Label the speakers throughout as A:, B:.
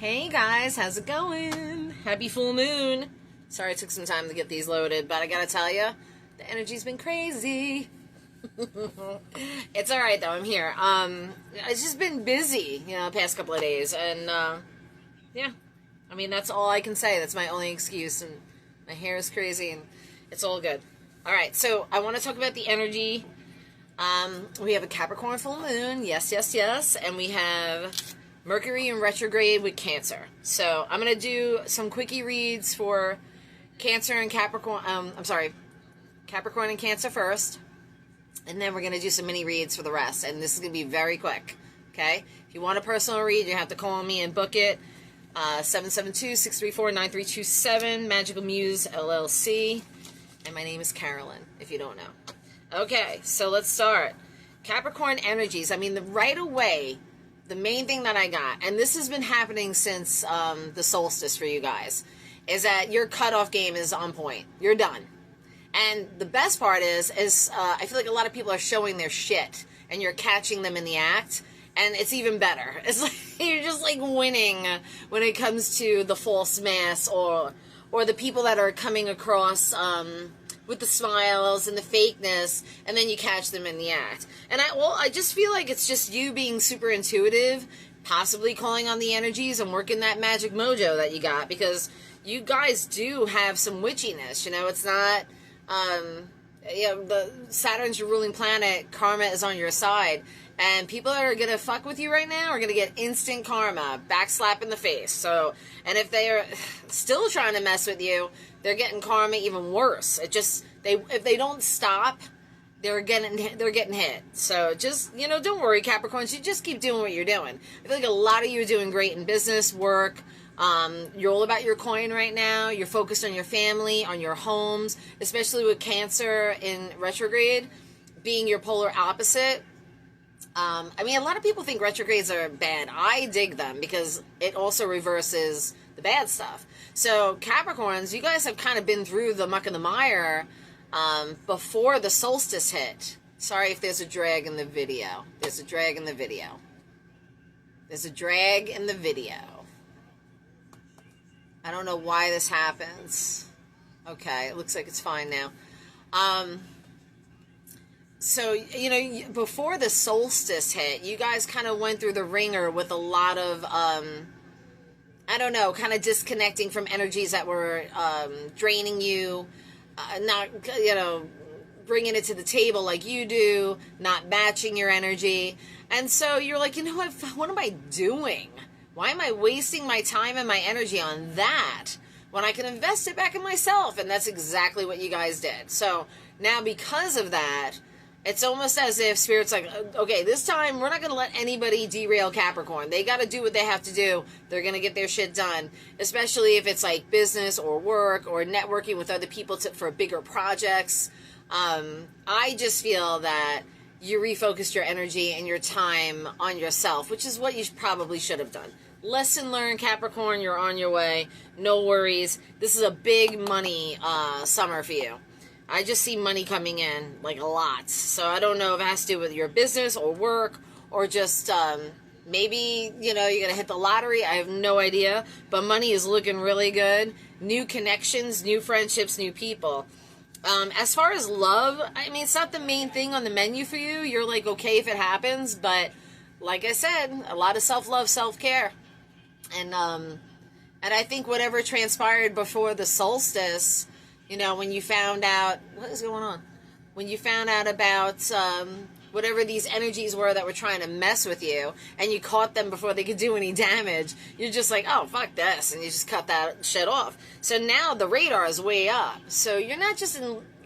A: Hey guys, how's it going? Happy full moon. Sorry it took some time to get these loaded, but I gotta tell you, the energy's been crazy. It's alright though, I'm here. It's just been busy, the past couple of days, and yeah. I mean, that's all I can say. That's my only excuse, and my hair is crazy, and it's all good. Alright, so I want to talk about the energy. We have a Capricorn full moon, yes, and we have Mercury in retrograde with Cancer. So I'm going to do some quickie reads for Cancer and Capricorn, Capricorn and Cancer first, and then we're going to do some mini reads for the rest, and this is going to be very quick, okay? If you want a personal read, you have to call me and book it, 772-634-9327, Magical Muse, LLC, and my name is Carolyn, if you don't know. Okay, so let's start. Capricorn energies. I mean, right away, the main thing that I got, and this has been happening since the solstice for you guys, is that your cutoff game is on point. You're done. And the best part is I feel like a lot of people are showing their shit, and you're catching them in the act, and it's even better. It's like you're just like winning when it comes to the false mask or the people that are coming across with the smiles and the fakeness, and then you catch them in the act. And I just feel like it's just you being super intuitive, possibly calling on the energies and working that magic mojo that you got, because you guys do have some witchiness, it's not, the Saturn's your ruling planet, karma is on your side, and people that are gonna fuck with you right now are gonna get instant karma, backslap in the face. So, and if they are still trying to mess with you, they're getting karma even worse. If they don't stop, they're getting hit. So just, don't worry, Capricorns, you just keep doing what you're doing. I feel like a lot of you are doing great in business, work. You're all about your coin right now. You're focused on your family, on your homes, especially with Cancer in retrograde being your polar opposite. I mean, a lot of people think retrogrades are bad. I dig them because it also reverses the bad stuff. So Capricorns, you guys have kind of been through the muck and the mire before the solstice hit. Sorry if there's a drag in the video. There's a drag in the video. There's a drag in the video. I don't know why this happens. Okay, it looks like it's fine now. So, before the solstice hit, you guys kind of went through the ringer with a lot of, I don't know, kind of disconnecting from energies that were draining you, not, bringing it to the table like you do, not matching your energy. And so you're like, what am I doing? Why am I wasting my time and my energy on that when I can invest it back in myself? And that's exactly what you guys did. So now because of that, it's almost as if Spirit's like, okay, this time we're not going to let anybody derail Capricorn. They got to do what they have to do. They're going to get their shit done, especially if it's like business or work or networking with other people for bigger projects. I just feel that you refocused your energy and your time on yourself, which is what you probably should have done. Lesson learned, Capricorn. You're on your way. No worries. This is a big money summer for you. I just see money coming in, like a lot. So I don't know if it has to do with your business or work or just maybe, you're going to hit the lottery. I have no idea. But money is looking really good. New connections, new friendships, new people. As far as love, I mean, it's not the main thing on the menu for you. You're like, okay if it happens. But like I said, a lot of self-love, self-care. And I think whatever transpired before the solstice, when you found out, what is going on? When you found out about whatever these energies were that were trying to mess with you, and you caught them before they could do any damage, you're just like, oh, fuck this, and you just cut that shit off. So now the radar is way up. So you're not just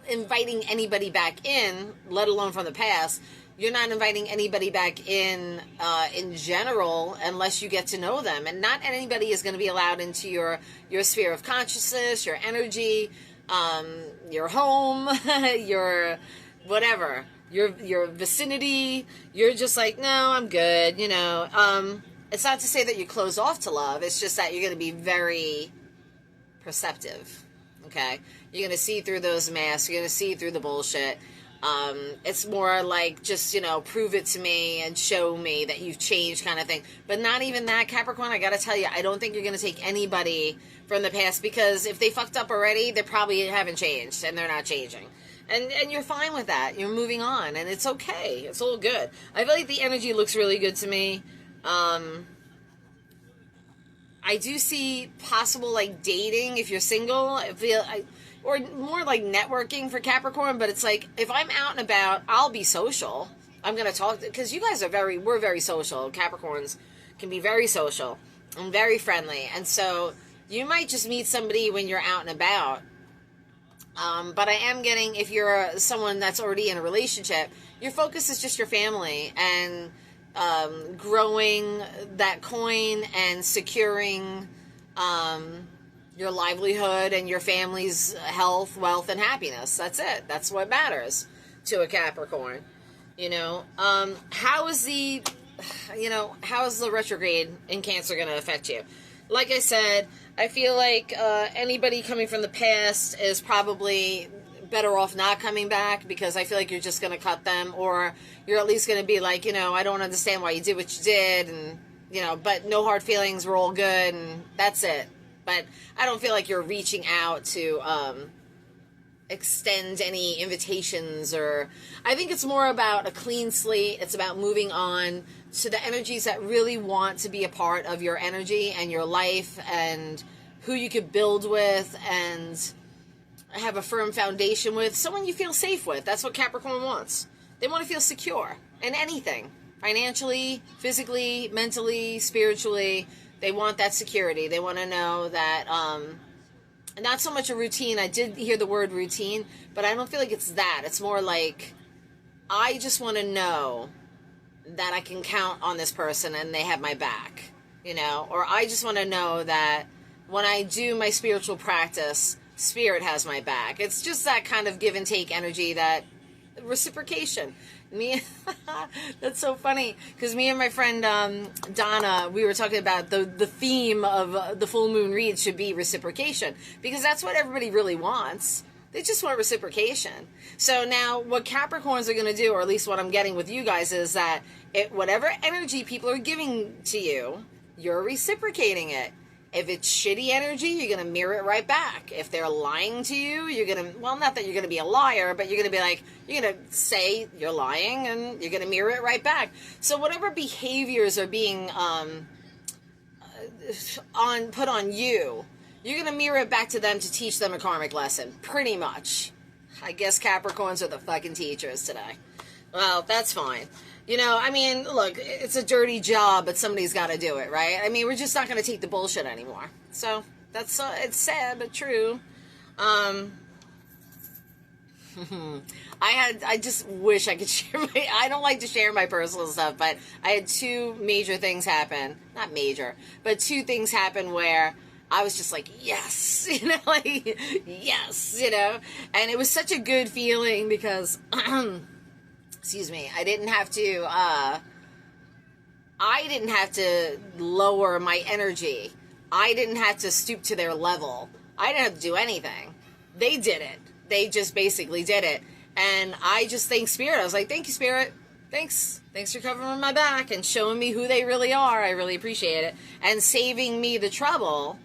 A: inviting anybody back in, let alone from the past. You're not inviting anybody back in general unless you get to know them. And not anybody is going to be allowed into your sphere of consciousness, your energy, your home, your whatever, your vicinity. You're just like, no, I'm good, It's not to say that you close off to love. It's just that you're going to be very perceptive, okay? You're going to see through those masks. You're going to see through the bullshit. It's more like just, prove it to me and show me that you've changed kind of thing. But not even that, Capricorn, I gotta tell you, I don't think you're gonna take anybody from the past, because if they fucked up already, they probably haven't changed and they're not changing. And you're fine with that. You're moving on and it's okay. It's all good. I feel like the energy looks really good to me. I do see possible like dating if you're single. Or more like networking for Capricorn. But it's like if I'm out and about, I'll be social. I'm gonna talk because you guys we're very social. Capricorns can be very social and very friendly, and so you might just meet somebody when you're out and about. But I am getting, if you're someone that's already in a relationship, your focus is just your family and growing that coin and securing your livelihood and your family's health, wealth, and happiness. That's it. That's what matters to a Capricorn. How is the retrograde in Cancer going to affect you? Like I said, I feel like anybody coming from the past is probably better off not coming back, because I feel like you're just going to cut them, or you're at least going to be like, I don't understand why you did what you did, and, but no hard feelings, we're all good, and that's it. But I don't feel like you're reaching out to extend any invitations, or I think it's more about a clean slate. It's about moving on to the energies that really want to be a part of your energy and your life, and who you could build with and have a firm foundation with, someone you feel safe with. That's what Capricorn wants. They want to feel secure in anything, financially, physically, mentally, spiritually. They want that security. They want to know that, not so much a routine. I did hear the word routine, but I don't feel like it's that. It's more like, I just want to know that I can count on this person and they have my back, or I just want to know that when I do my spiritual practice, spirit has my back. It's just that kind of give and take energy, that reciprocation. That's so funny, because me and my friend Donna, we were talking about the theme of the full moon read should be reciprocation, because that's what everybody really wants. They just want reciprocation. So now what Capricorns are going to do, or at least what I'm getting with you guys, is that whatever energy people are giving to you, you're reciprocating it. If it's shitty energy, you're going to mirror it right back. If they're lying to you, you're going to, well, not that you're going to be a liar, but you're going to be like, you're going to say you're lying, and you're going to mirror it right back. So whatever behaviors are being put on you, you're going to mirror it back to them to teach them a karmic lesson, pretty much. I guess Capricorns are the fucking teachers today. Well, that's fine. Look, it's a dirty job, but somebody's got to do it, right? We're just not going to take the bullshit anymore. So that's it's sad but true. I just wish I could share I don't like to share my personal stuff, but I had two major things happen. Not major, but two things happen where I was just like, yes, yes, and it was such a good feeling, because excuse me, I didn't have to lower my energy. I didn't have to stoop to their level. I didn't have to do anything. They did it. They just basically did it. And I just thank Spirit. I was like, thank you, Spirit. Thanks for covering my back and showing me who they really are. I really appreciate it. And saving me the trouble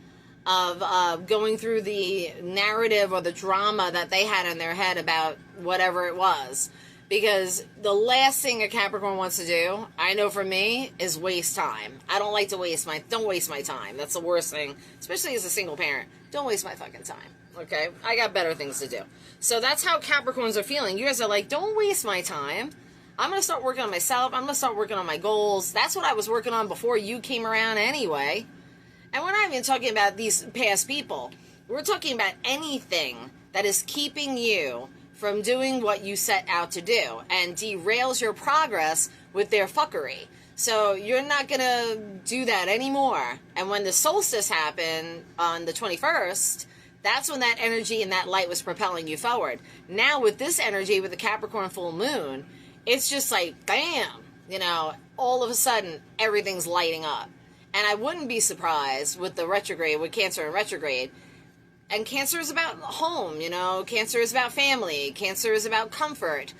A: of going through the narrative or the drama that they had in their head about whatever it was. Because the last thing a Capricorn wants to do, I know for me, is waste time. I don't like to don't waste my time. That's the worst thing, especially as a single parent. Don't waste my fucking time, okay? I got better things to do. So that's how Capricorns are feeling. You guys are like, don't waste my time. I'm going to start working on myself. I'm going to start working on my goals. That's what I was working on before you came around anyway. And we're not even talking about these past people. We're talking about anything that is keeping you from doing what you set out to do and derails your progress with their fuckery. So you're not going to do that anymore. And when the solstice happened on the 21st, that's when that energy and that light was propelling you forward. Now with this energy, with the Capricorn full moon, it's just like, bam, all of a sudden, everything's lighting up. And I wouldn't be surprised with the retrograde, with Cancer in retrograde, And Cancer is about home, you know. Cancer is about family. Cancer is about comfort.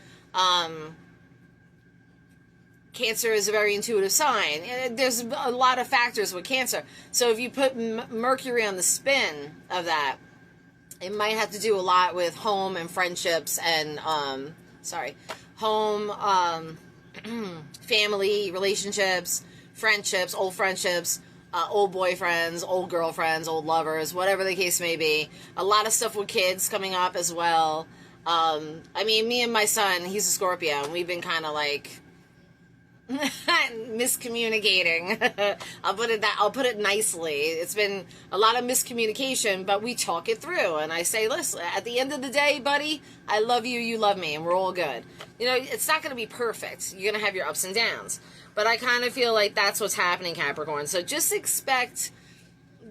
A: Cancer is a very intuitive sign. And there's a lot of factors with Cancer. So if you put Mercury on the spin of that, it might have to do a lot with home and friendships and, home, family, relationships, friendships, old boyfriends, old girlfriends, old lovers, whatever the case may be. A lot of stuff with kids coming up as well. I mean, me and my son, he's a Scorpio, and we've been kind of like miscommunicating. I'll put it nicely. It's been a lot of miscommunication, but we talk it through. And I say, listen, at the end of the day, buddy, I love you, you love me, and we're all good. You know, it's not going to be perfect. You're going to have your ups and downs. But I kind of feel like that's what's happening, Capricorn. So just expect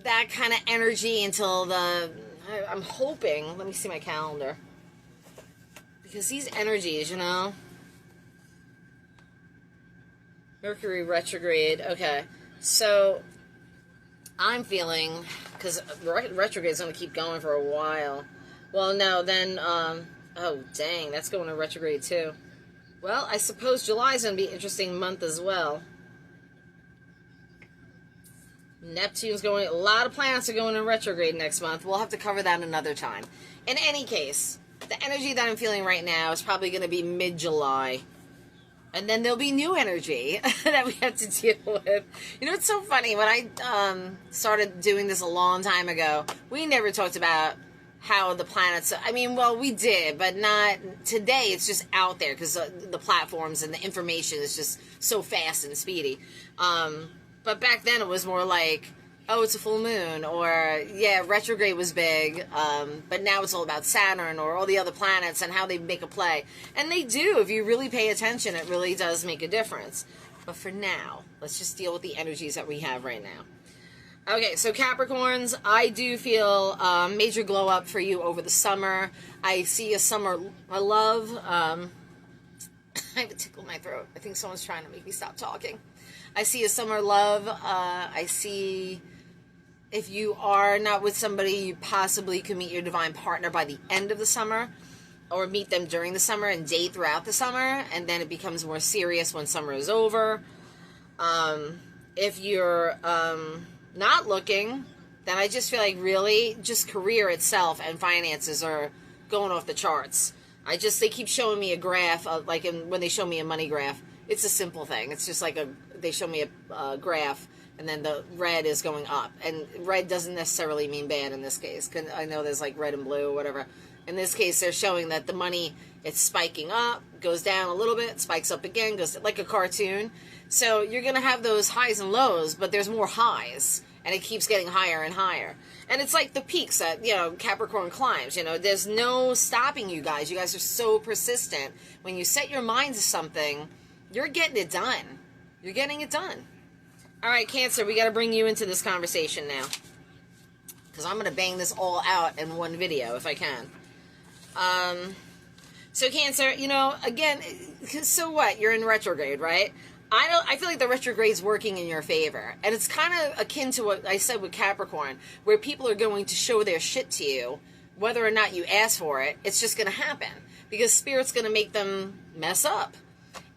A: that kind of energy until I'm hoping, let me see my calendar. Because these energies, you know. Mercury retrograde. Okay. So I'm feeling, because retrograde is going to keep going for a while. Well, no, then, oh, dang, that's going to retrograde too. Well, I suppose July is going to be an interesting month as well. Neptune's going, a lot of planets are going in retrograde next month. We'll have to cover that another time. In any case, the energy that I'm feeling right now is probably going to be mid-July. And then there'll be new energy that we have to deal with. You know, it's so funny. When I started doing this a long time ago, we never talked about how the planets, I mean, well, we did, but not today. It's just out there because the platforms and the information is just so fast and speedy. But back then it was more like, oh, it's a full moon, or yeah, retrograde was big, but now it's all about Saturn or all the other planets and how they make a play. And they do. If you really pay attention, it really does make a difference. But for now, let's just deal with the energies that we have right now. Okay, so Capricorns, I do feel major glow up for you over the summer. I see a summer love. I have a tickle in my throat. I think someone's trying to make me stop talking. I see a summer love. I see, if you are not with somebody, you possibly could meet your divine partner by the end of the summer, or meet them during the summer and date throughout the summer, and then it becomes more serious when summer is over. If you're not looking, then I just feel like really just career itself and finances are going off the charts. They keep showing me a graph, like when they show me a money graph. It's a simple thing. It's just like they show me a graph, and then the red is going up. And red doesn't necessarily mean bad in this case. I know there's like red and blue or whatever. In this case, they're showing that the money, it's spiking up, goes down a little bit, spikes up again, goes like a cartoon. So you're going to have those highs and lows, but there's more highs, and it keeps getting higher and higher. And it's like the peaks that, you know, Capricorn climbs. You know, there's no stopping you guys. You guys are so persistent. When you set your mind to something, you're getting it done. You're getting it done. All right, Cancer, we got to bring you into this conversation now, because I'm going to bang this all out in one video if I can. So Cancer, you know, again, so what? You're in retrograde, right? I feel like the retrograde's working in your favor. And it's kind of akin to what I said with Capricorn, where people are going to show their shit to you, whether or not you ask for it. It's just going to happen, because Spirit's going to make them mess up.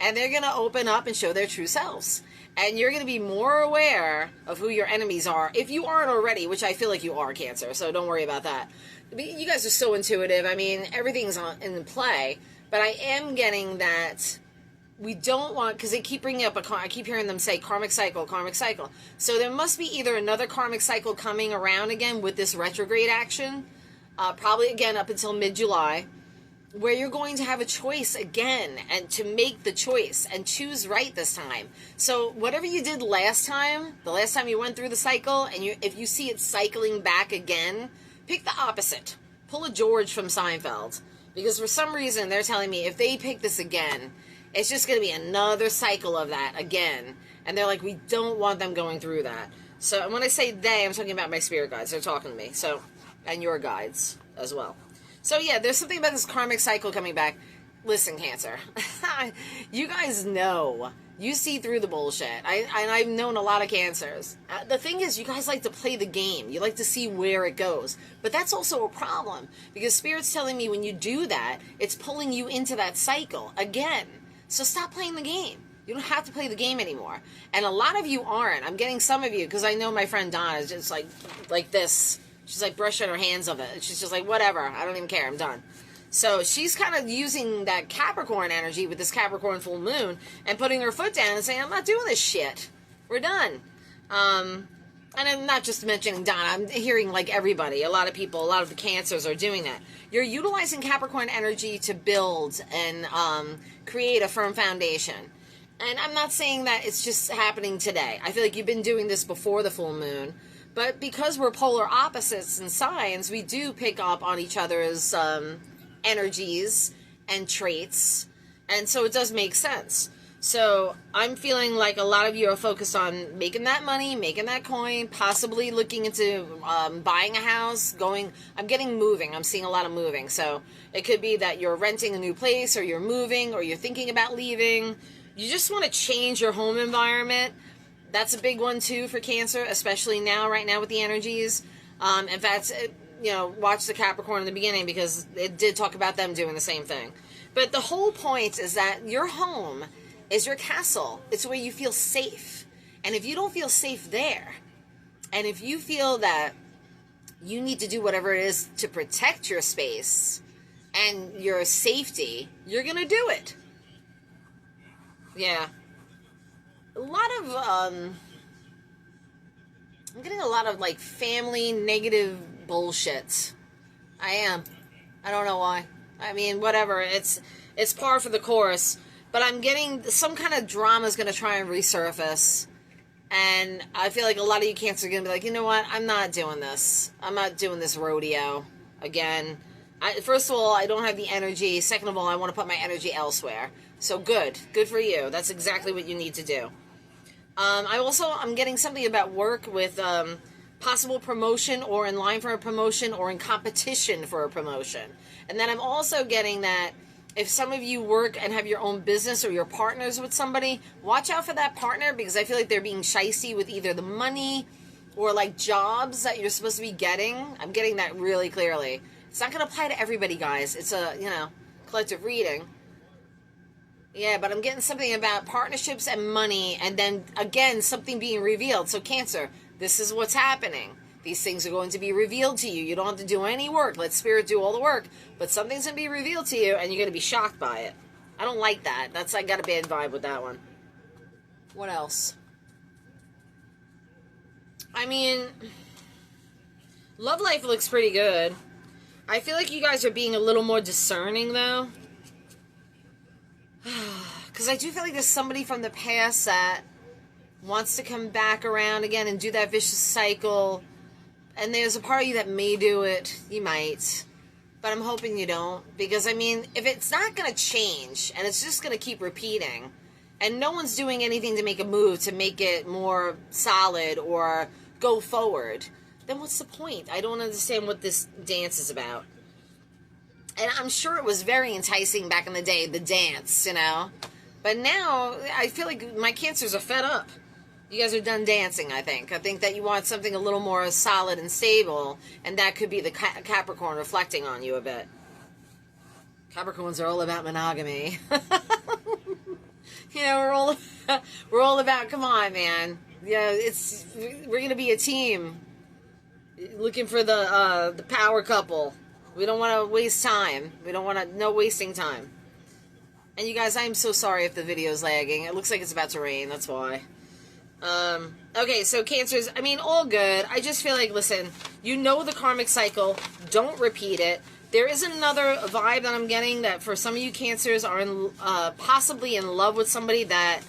A: And they're going to open up and show their true selves. And you're going to be more aware of who your enemies are, if you aren't already, which I feel like you are, Cancer, so don't worry about that. You guys are so intuitive. I mean, everything's in play. But I am getting that we don't want, because they keep bringing up I keep hearing them say karmic cycle, karmic cycle. So there must be either another karmic cycle coming around again with this retrograde action, probably again up until mid-July, where you're going to have a choice again, and to make the choice and choose right this time. So whatever you did last time, the last time you went through the cycle, and if you see it cycling back again, pick the opposite. Pull a George from Seinfeld. Because for some reason, they're telling me if they pick this again, it's just going to be another cycle of that again. And they're like, we don't want them going through that. So when I say they, I'm talking about my spirit guides. They're talking to me. So, and your guides as well. So yeah, there's something about this karmic cycle coming back. Listen, Cancer, you guys know You see through the bullshit. I've known a lot of Cancers. The thing is, you guys like to play the game. You like to see where it goes. But that's also a problem, because Spirit's telling me when you do that, it's pulling you into that cycle again. So stop playing the game. You don't have to play the game anymore. And a lot of you aren't. I'm getting some of you, because I know my friend Donna is just like this. She's like brushing her hands of it. She's just like, whatever. I don't even care. I'm done. So she's kind of using that Capricorn energy with this Capricorn full moon and putting her foot down and saying, I'm not doing this shit. We're done. And I'm not just mentioning Donna. I'm hearing like everybody, a lot of people, a lot of the Cancers are doing that. You're utilizing Capricorn energy to build and create a firm foundation. And I'm not saying that it's just happening today. I feel like you've been doing this before the full moon. But because we're polar opposites in signs, we do pick up on each other's energies and traits, and so it does make sense. So I'm feeling like a lot of you are focused on making that money, making that coin, possibly looking into buying a house, I'm getting moving. I'm seeing a lot of moving. So it could be that you're renting a new place, or you're moving, or you're thinking about leaving. You just want to change your home environment. That's a big one too for Cancer, especially right now with the energies. In fact, watch the Capricorn in the beginning, because it did talk about them doing the same thing. But the whole point is that your home is your castle. It's where you feel safe. And if you don't feel safe there, and if you feel that you need to do whatever it is to protect your space and your safety, you're going to do it. Yeah. A lot of, I'm getting a lot of like family negative bullshit. I am. I don't know why. I mean, whatever. It's par for the course. But I'm getting some kind of drama is going to try and resurface. And I feel like a lot of you Cancer are going to be like, you know what? I'm not doing this. I'm not doing this rodeo again. First of all, I don't have the energy. Second of all, I want to put my energy elsewhere. So good. Good for you. That's exactly what you need to do. I'm getting something about work with possible promotion, or in line for a promotion, or in competition for a promotion. And then I'm also getting that if some of you work and have your own business, or you're partners with somebody, watch out for that partner, because I feel like they're being shysty with either the money or like jobs that you're supposed to be getting. I'm getting that really clearly. It's not going to apply to everybody, guys. It's a, collective reading. Yeah, but I'm getting something about partnerships and money, and then, again, something being revealed. So, Cancer, this is what's happening. These things are going to be revealed to you. You don't have to do any work. Let Spirit do all the work. But something's going to be revealed to you, and you're going to be shocked by it. I don't like that. I got a bad vibe with that one. What else? I mean, love life looks pretty good. I feel like you guys are being a little more discerning, though. Because I do feel like there's somebody from the past that wants to come back around again and do that vicious cycle. And there's a part of you that may do it. You might. But I'm hoping you don't. Because, I mean, if it's not going to change, and it's just going to keep repeating, and no one's doing anything to make a move to make it more solid or go forward, then what's the point? I don't understand what this dance is about. And I'm sure it was very enticing back in the day, the dance, But now, I feel like my Cancers are fed up. You guys are done dancing, I think. I think that you want something a little more solid and stable, and that could be the Capricorn reflecting on you a bit. Capricorns are all about monogamy. We're all about, come on, man. We're going to be a team. Looking for the power couple. We don't want to waste time. We don't want to, no wasting time. And you guys, I'm so sorry if the video's lagging. It looks like it's about to rain, that's why. Okay, so Cancers, I mean, all good. I just feel like, listen, you know the karmic cycle. Don't repeat it. There is another vibe that I'm getting that for some of you Cancers are possibly in love with somebody that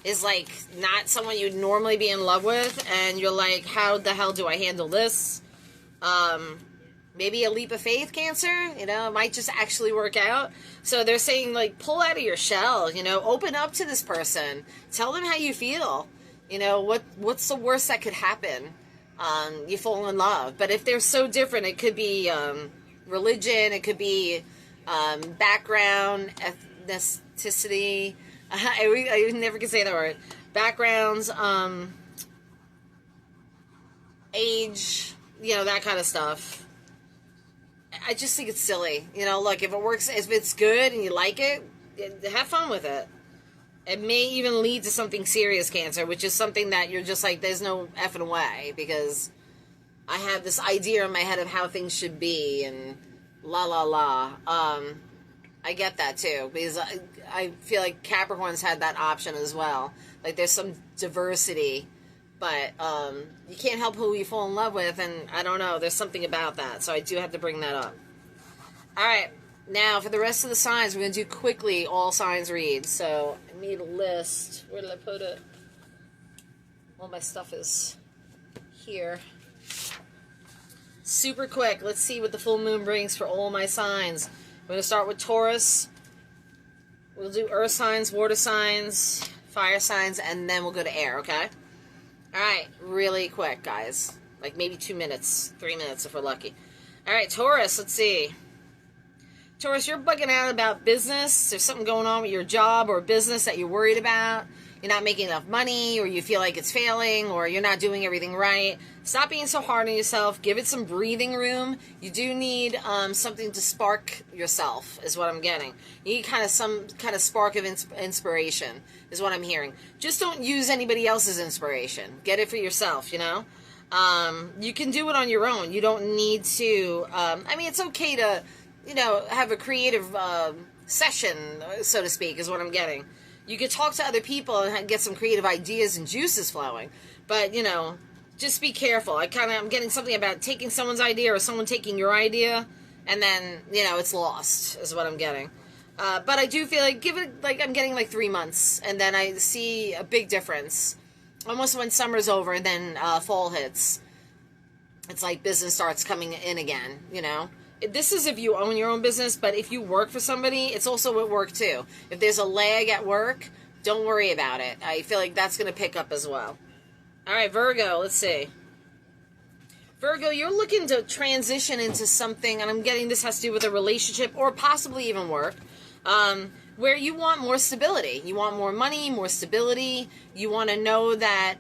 A: is, like, not someone you'd normally be in love with. And you're like, how the hell do I handle this? Maybe a leap of faith, Cancer, it might just actually work out. So they're saying, like, pull out of your shell, open up to this person. Tell them how you feel. What's the worst that could happen? You fall in love. But if they're so different, it could be religion, it could be background, ethnicity, I never can say that word. Backgrounds, age, that kind of stuff. I just think it's silly. Look, if it works, if it's good and you like it, have fun with it. It may even lead to something serious, Cancer, which is something that you're just like, there's no effing way, because I have this idea in my head of how things should be, and la la la. I get that too, because I feel like Capricorns had that option as well. Like, there's some diversity, but you can't help who you fall in love with, and I don't know, there's something about that, so I do have to bring that up. Alright, now for the rest of the signs, we're going to do quickly all signs reads. So I made a list. Where did I put it? All my stuff is here. Super quick, let's see what the full moon brings for all my signs. We're going to start with Taurus. We'll do earth signs, water signs, fire signs, and then we'll go to air, okay? Alright, really quick, guys. Like maybe 2 minutes, 3 minutes if we're lucky. Alright, Taurus, let's see. Taurus, you're bugging out about business. There's something going on with your job or business that you're worried about. You're not making enough money, or you feel like it's failing, or you're not doing everything right. Stop being so hard on yourself. Give it some breathing room. You do need something to spark yourself, is what I'm getting. You need some kind of spark of inspiration, is what I'm hearing. Just don't use anybody else's inspiration. Get it for yourself, You can do it on your own. You don't need to... it's okay to... have a creative session, so to speak, is what I'm getting. You could talk to other people and get some creative ideas and juices flowing. But, just be careful. I'm getting something about taking someone's idea or someone taking your idea, and then, it's lost, is what I'm getting. But I do feel like, I'm getting 3 months, and then I see a big difference. Almost when summer's over and then fall hits. It's like business starts coming in again, This is if you own your own business, but if you work for somebody, it's also at work too. If there's a lag at work, don't worry about it. I feel like that's going to pick up as well. All right, Virgo, let's see. Virgo, you're looking to transition into something, and I'm getting this has to do with a relationship or possibly even work, where you want more stability. You want more money, more stability. You want to know that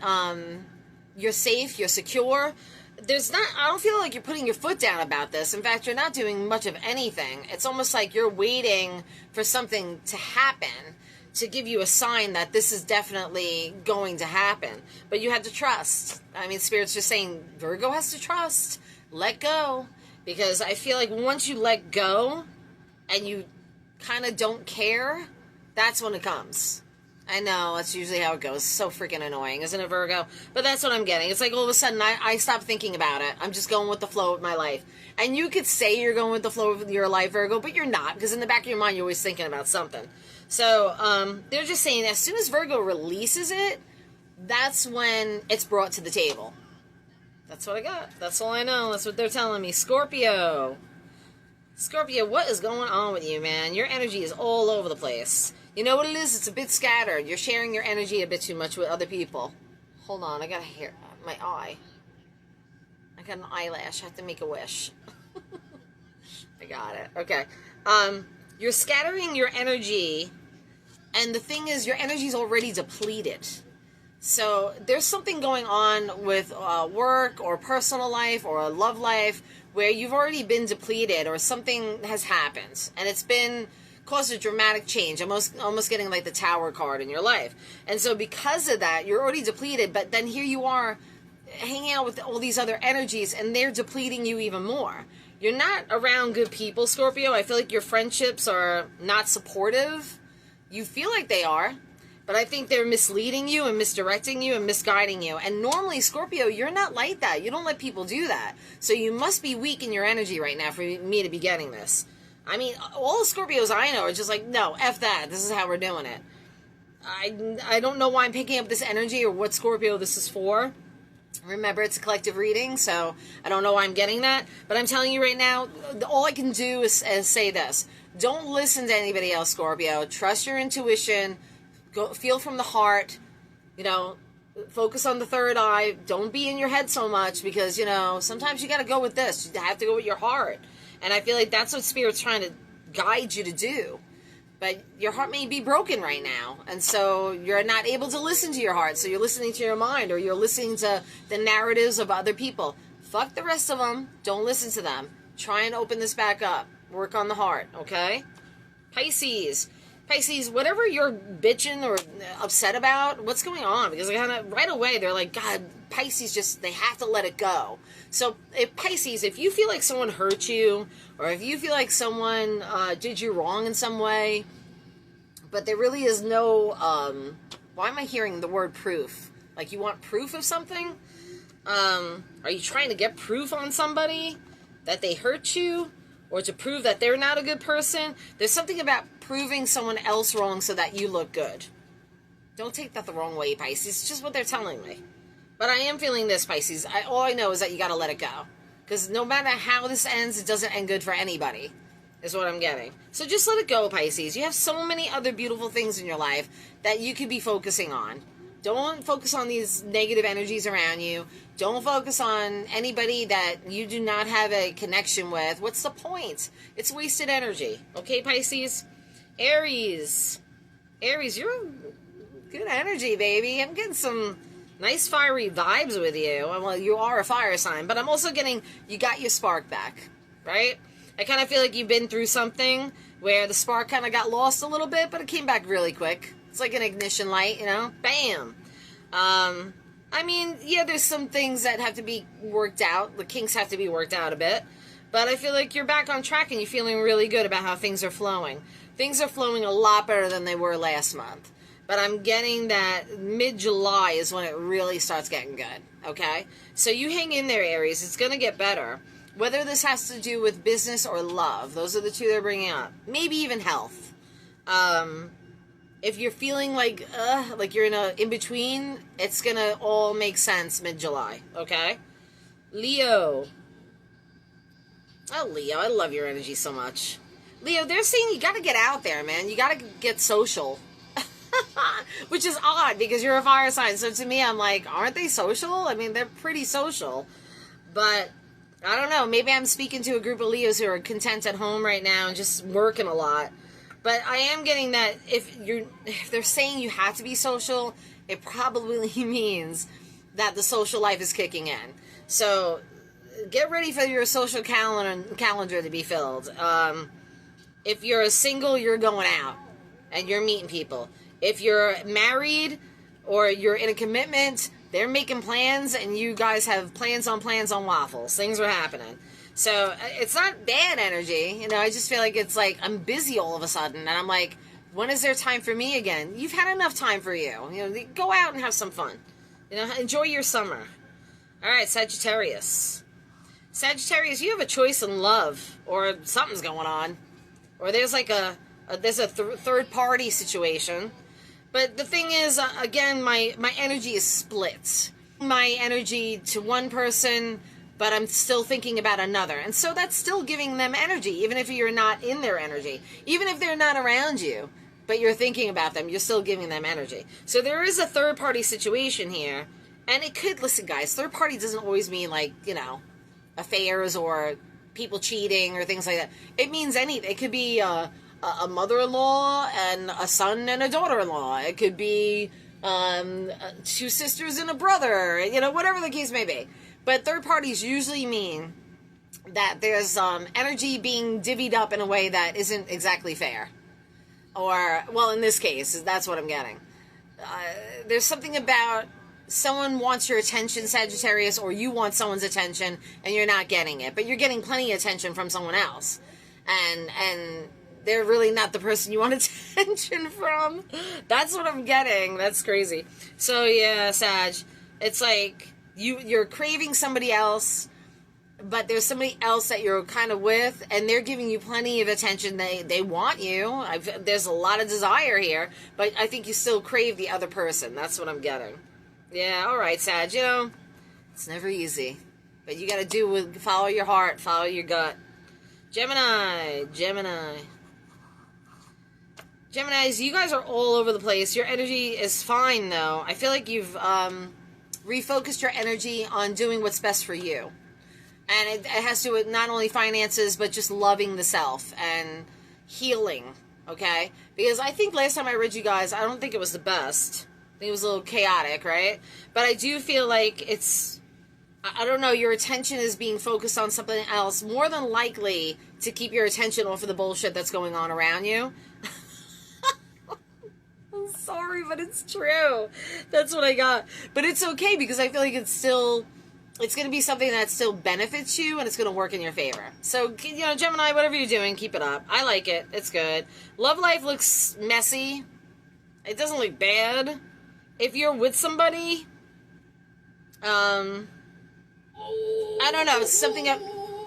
A: you're safe, you're secure. I don't feel like you're putting your foot down about this. In fact, you're not doing much of anything. It's almost like you're waiting for something to happen to give you a sign that this is definitely going to happen. But you have to trust. Spirit's just saying, Virgo has to trust. Let go. Because I feel like once you let go and you kind of don't care, that's when it comes. I know, that's usually how it goes. So freaking annoying, isn't it, Virgo? But that's what I'm getting. It's like all of a sudden I stop thinking about it. I'm just going with the flow of my life. And you could say you're going with the flow of your life, Virgo, but you're not, because in the back of your mind, you're always thinking about something. So they're just saying as soon as Virgo releases it, that's when it's brought to the table. That's what I got. That's all I know. That's what they're telling me. Scorpio. Scorpio, what is going on with you, man? Your energy is all over the place. You know what it is? It's a bit scattered. You're sharing your energy a bit too much with other people. Hold on, I got hair. My eye. I got an eyelash. I have to make a wish. I got it. Okay. You're scattering your energy, and the thing is, your energy is already depleted. So there's something going on with work or personal life or a love life where you've already been depleted, or something has happened, and it's been caused a dramatic change, almost getting like the Tower card in your life. And so because of that, you're already depleted, but then here you are hanging out with all these other energies, and they're depleting you even more. You're not around good people, Scorpio. I feel like your friendships are not supportive. You feel like they are, but I think they're misleading you and misdirecting you and misguiding you. And normally, Scorpio, you're not like that. You don't let people do that. So you must be weak in your energy right now for me to be getting this. All the Scorpios I know are just like, no, F that. This is how we're doing it. I don't know why I'm picking up this energy or what Scorpio this is for. Remember, it's a collective reading, so I don't know why I'm getting that. But I'm telling you right now, all I can do is say this. Don't listen to anybody else, Scorpio. Trust your intuition. Go feel from the heart. Focus on the third eye. Don't be in your head so much, because, sometimes you got to go with this. You have to go with your heart. And I feel like that's what Spirit's trying to guide you to do. But your heart may be broken right now, and so you're not able to listen to your heart, so you're listening to your mind, or you're listening to the narratives of other people. Fuck the rest of them. Don't listen to them. Try and open this back up. Work on the heart, okay? Pisces, whatever you're bitching or upset about, what's going on? Because right away, they're like, God, Pisces they have to let it go. So Pisces, if you feel like someone hurt you, or if you feel like someone did you wrong in some way, but there really is no, why am I hearing the word proof? Like you want proof of something? Are you trying to get proof on somebody that they hurt you? Or to prove that they're not a good person? There's something about proving someone else wrong so that you look good. Don't take that the wrong way, Pisces. It's just what they're telling me. But I am feeling this, Pisces. All I know is that you got to let it go. Because no matter how this ends, it doesn't end good for anybody, is what I'm getting. So just let it go, Pisces. You have so many other beautiful things in your life that you could be focusing on. Don't focus on these negative energies around you. Don't focus on anybody that you do not have a connection with. What's the point? It's wasted energy. Okay, Pisces? Aries, you're good energy, baby. I'm getting some nice fiery vibes with you. Well, you are a fire sign, but I'm also getting, you got your spark back, right? I kind of feel like you've been through something where the spark kind of got lost a little bit, but it came back really quick. It's like an ignition light, you know? Bam! I mean, yeah, there's some things that have to be worked out. The kinks have to be worked out a bit. But I feel like you're back on track and you're feeling really good about how things are flowing. Things are flowing a lot better than they were last month. But I'm getting that mid-July is when it really starts getting good, okay? So you hang in there, Aries. It's going to get better. Whether this has to do with business or love, those are the two they're bringing up. Maybe even health. If you're feeling like you're in a in-between, it's going to all make sense mid-July, okay? Leo. Oh, Leo, I love your energy so much. Leo, they're saying you got to get out there, man. You got to get social. Which is odd because you're a fire sign. So to me, I'm like, aren't they social? I mean, they're pretty social. But I don't know. Maybe I'm speaking to a group of Leos who are content at home right now and just working a lot. But I am getting that if they're saying you have to be social, it probably means that the social life is kicking in. So get ready for your social calendar to be filled. If you're single, you're going out and you're meeting people. If you're married or you're in a commitment, they're making plans and you guys have plans on waffles. Things are happening. So it's not bad energy. You know, I just feel like it's like I'm busy all of a sudden. And I'm like, when is there time for me again? You've had enough time for you. You know, go out and have some fun. You know, enjoy your summer. All right, Sagittarius. Sagittarius, you have a choice in love or something's going on. Or there's like there's a third party situation. But the thing is, again, my energy is split. My energy to one person, but I'm still thinking about another. And so that's still giving them energy, even if you're not in their energy. Even if they're not around you, but you're thinking about them, you're still giving them energy. So there is a third party situation here. And it could, listen guys, third party doesn't always mean like, you know, affairs or people cheating or things like that. It means anything. It could be a mother-in-law and a son and a daughter-in-law. It could be two sisters and a brother, you know, whatever the case may be. But third parties usually mean that there's energy being divvied up in a way that isn't exactly fair. Or, well, in this case, that's what I'm getting. There's something about someone wants your attention, Sagittarius, or you want someone's attention and you're not getting it. But you're getting plenty of attention from someone else. And they're really not the person you want attention from. That's what I'm getting. That's crazy. So, yeah, Sag, it's like you're craving somebody else, but there's somebody else that you're kind of with, and they're giving you plenty of attention. They want you. There's a lot of desire here, but I think you still crave the other person. That's what I'm getting. Yeah, all right, Sag. You know, it's never easy, but you got to follow your heart, follow your gut. Geminis, you guys are all over the place. Your energy is fine, though. I feel like you've refocused your energy on doing what's best for you. And it has to do with not only finances, but just loving the self and healing, okay? Because I think last time I read you guys, I don't think it was the best. I think it was a little chaotic, right? But I do feel like I don't know, your attention is being focused on something else, more than likely to keep your attention off of the bullshit that's going on around you. I'm sorry, but it's true. That's what I got. But it's okay, because I feel like it's going to be something that still benefits you, and it's going to work in your favor. So, Gemini, whatever you're doing, keep it up. I like it. It's good. Love life looks messy. It doesn't look bad. If you're with somebody, I don't know, it's something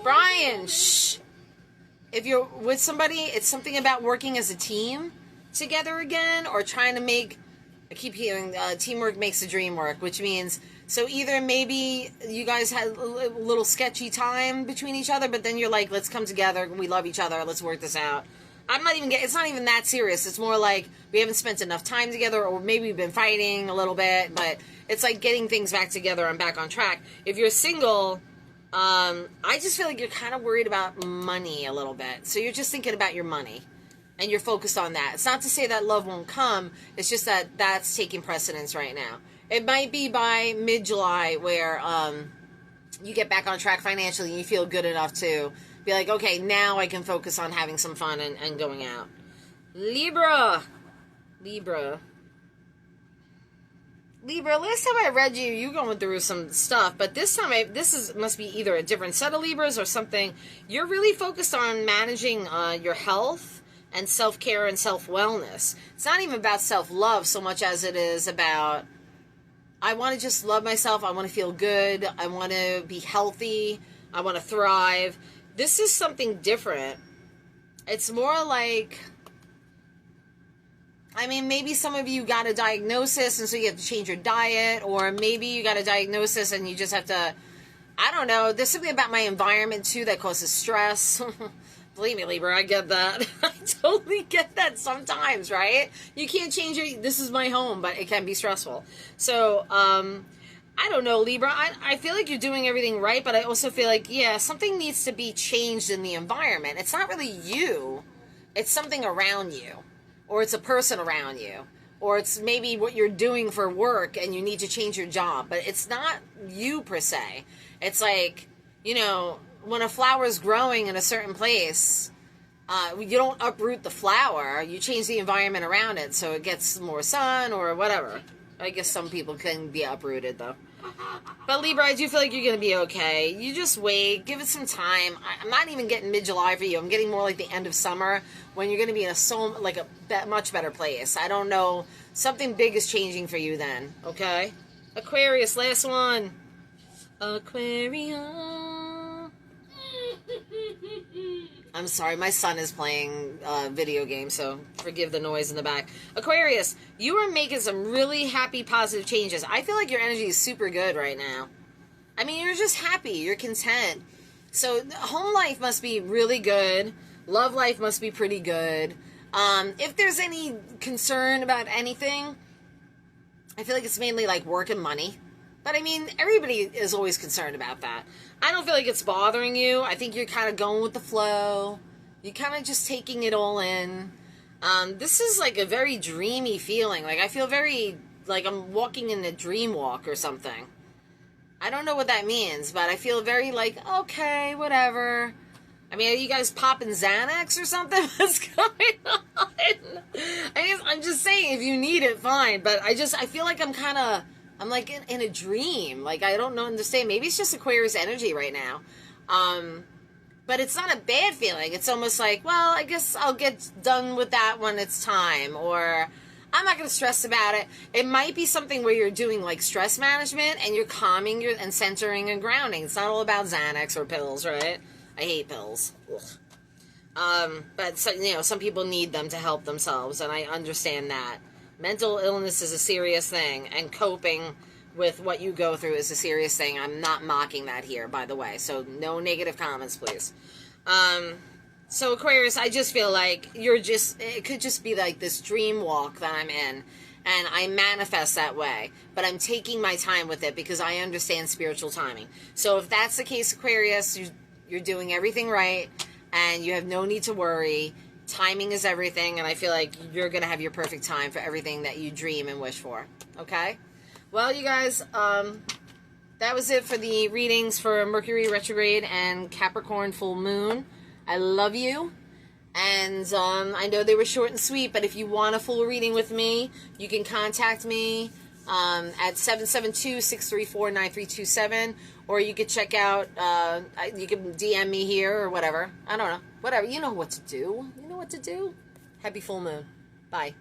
A: Brian, shh. If you're with somebody, it's something about working as a team together again, or trying to I keep hearing teamwork makes the dream work, which means, so either maybe you guys had a little sketchy time between each other, but then you're like, let's come together, we love each other, let's work this out. It's not even that serious. It's more like we haven't spent enough time together, or maybe we've been fighting a little bit, but it's like getting things back together and back on track. If you're single, I just feel like you're kind of worried about money a little bit. So you're just thinking about your money, and you're focused on that. It's not to say that love won't come. It's just that that's taking precedence right now. It might be by mid-July where you get back on track financially and you feel good enough to be like, okay, now I can focus on having some fun and going out. Libra, last time I read you going through some stuff, but this time must be either a different set of Libras or something. You're really focused on managing your health and self-care and self-wellness. It's not even about self-love so much as it is about, I want to just love myself, I want to feel good, I want to be healthy, I want to thrive. This is something different. It's more like, maybe some of you got a diagnosis and so you have to change your diet, or maybe you got a diagnosis and you just have to, I don't know, there's something about my environment too that causes stress. Believe me, Libra, I get that. I totally get that sometimes, right? You can't change it. This is my home, but it can be stressful. So, I don't know, Libra. I feel like you're doing everything right, but I also feel like, something needs to be changed in the environment. It's not really you. It's something around you. Or it's a person around you. Or it's maybe what you're doing for work and you need to change your job. But it's not you per se. It's like, when a flower is growing in a certain place, you don't uproot the flower. You change the environment around it so it gets more sun or whatever. I guess some people can be uprooted, though. But Libra, I do feel like you're going to be okay. You just wait. Give it some time. I'm not even getting mid-July for you. I'm getting more like the end of summer when you're going to be in a much better place. I don't know. Something big is changing for you then, okay? Aquarius, last one. Aquarius. I'm sorry, my son is playing video games, so forgive the noise in the back. Aquarius, you are making some really happy, positive changes. I feel like your energy is super good right now. You're just happy. You're content. So home life must be really good. Love life must be pretty good. If there's any concern about anything, I feel like it's mainly like work and money. But everybody is always concerned about that. I don't feel like it's bothering you. I think you're kind of going with the flow. You're kind of just taking it all in. This is like a very dreamy feeling. Like I feel very like I'm walking in a dream walk or something. I don't know what that means, but I feel very like, okay, whatever. Are you guys popping Xanax or something? What's going on? I'm just saying, if you need it, fine. But I feel like I'm like in a dream. Like, I don't understand. Maybe it's just Aquarius energy right now. But it's not a bad feeling. It's almost like, well, I guess I'll get done with that when it's time. Or I'm not going to stress about it. It might be something where you're doing like stress management and you're calming and centering and grounding. It's not all about Xanax or pills, right? I hate pills. But some people need them to help themselves, and I understand that. Mental illness is a serious thing, and coping with what you go through is a serious thing. I'm not mocking that here, by the way, so no negative comments, please. So Aquarius, I just feel like it could just be like this dream walk that I'm in, and I manifest that way, but I'm taking my time with it because I understand spiritual timing. So if that's the case, Aquarius, you're doing everything right, and you have no need to worry. timing is everything, and I feel like you're going to have your perfect time for everything that you dream and wish for. Okay? Well, you guys, that was it for the readings for Mercury retrograde and Capricorn full moon. I love you. And I know they were short and sweet, but if you want a full reading with me, you can contact me at 772-634-9327, or you could check out, you can DM me here or whatever. I don't know. Whatever. You know what to do. You know what to do. Happy full moon. Bye.